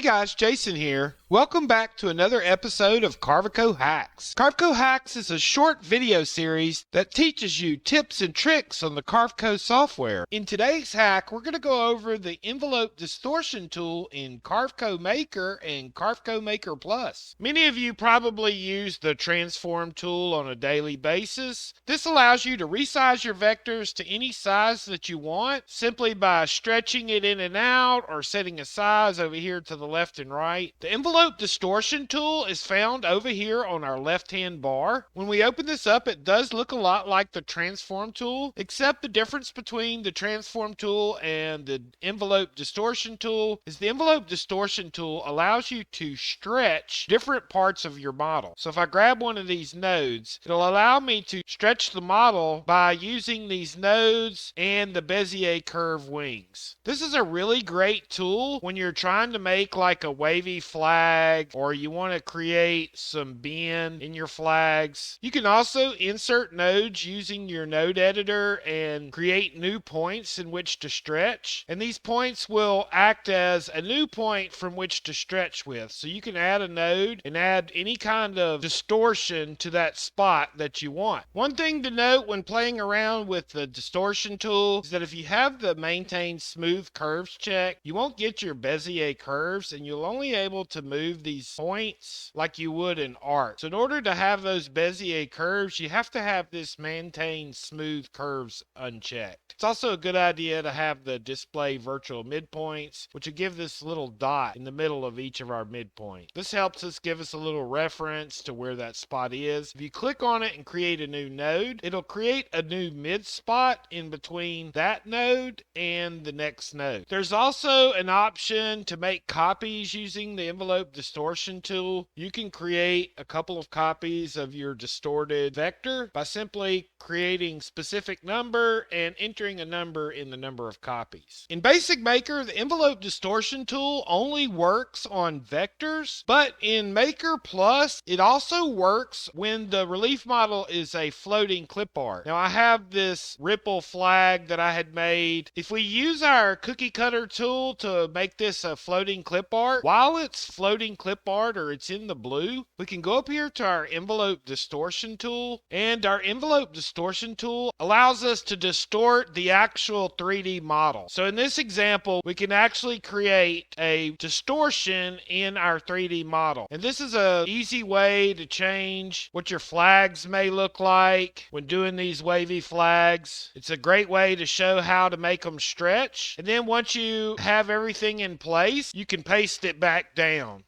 Hey guys, Jason here. Welcome back to another episode of Carveco Hacks. Carveco Hacks is a short video series that teaches you tips and tricks on the Carveco software. In today's hack, we're going to go over the Envelope Distortion tool in Carveco Maker and Carveco Maker Plus. Many of you probably use the Transform tool on a daily basis. This allows you to resize your vectors to any size that you want simply by stretching it in and out or setting a size over here to the left and right. The Envelope Distortion tool is found over here on our left-hand bar. When we open this up, it does look a lot like the Transform tool, except the difference between the Transform tool and the Envelope Distortion tool is the Envelope Distortion tool allows you to stretch different parts of your model. So if I grab one of these nodes, it'll allow me to stretch the model by using these nodes and the Bezier curve wings. This is a really great tool when you're trying to make like a wavy flag or you want to create some bend in your flags. You can also insert nodes using your node editor and create new points in which to stretch. And these points will act as a new point from which to stretch with. So you can add a node and add any kind of distortion to that spot that you want. One thing to note when playing around with the distortion tool is that if you have the maintain smooth curves check, you won't get your Bezier curves and you'll only able to move these points like you would in art. So in order to have those Bezier curves, you have to have this maintain smooth curves unchecked. It's also a good idea to have the display virtual midpoints, which will give this little dot in the middle of each of our midpoints. This helps us give us a little reference to where that spot is. If you click on it and create a new node, it'll create a new mid spot in between that node and the next node. There's also an option to make copies using the Envelope Distortion tool. You can create a couple of copies of your distorted vector by simply creating specific number and entering a number in the number of copies. In Basic Maker, the Envelope Distortion tool only works on vectors, but in Maker Plus, it also works when the relief model is a floating clip art. Now I have this ripple flag that I had made. If we use our cookie cutter tool to make this a floating clip art, while it's floating clip art or it's in the blue, we can go up here to our Envelope Distortion tool, and our Envelope Distortion tool allows us to distort the actual 3D model. So in this example, we can actually create a distortion in our 3D model. And this is an easy way to change what your flags may look like when doing these wavy flags. It's a great way to show how to make them stretch. And then once you have everything in place, you can paste it back down.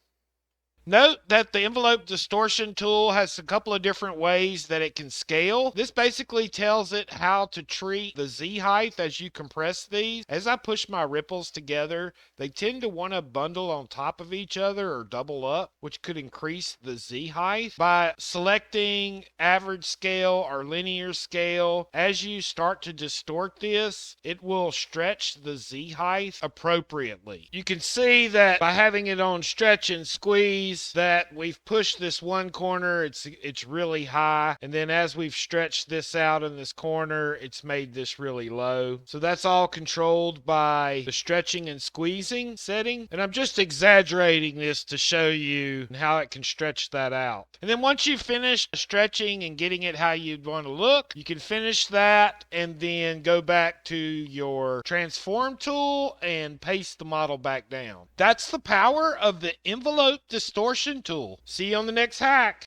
Note that the Envelope Distortion tool has a couple of different ways that it can scale. This basically tells it how to treat the Z height as you compress these. As I push my ripples together, they tend to want to bundle on top of each other or double up, which could increase the Z height. By selecting average scale or linear scale, as you start to distort this, it will stretch the Z height appropriately. You can see that by having it on stretch and squeeze, that we've pushed this one corner, it's really high, and then as we've stretched this out in this corner, it's made this really low. So that's all controlled by the stretching and squeezing setting, and I'm just exaggerating this to show you how it can stretch that out. And then once you've finished stretching and getting it how you'd want to look, you can finish that and then go back to your Transform tool and paste the model back down. That's the power of the Envelope Distortion tool. See you on the next hack.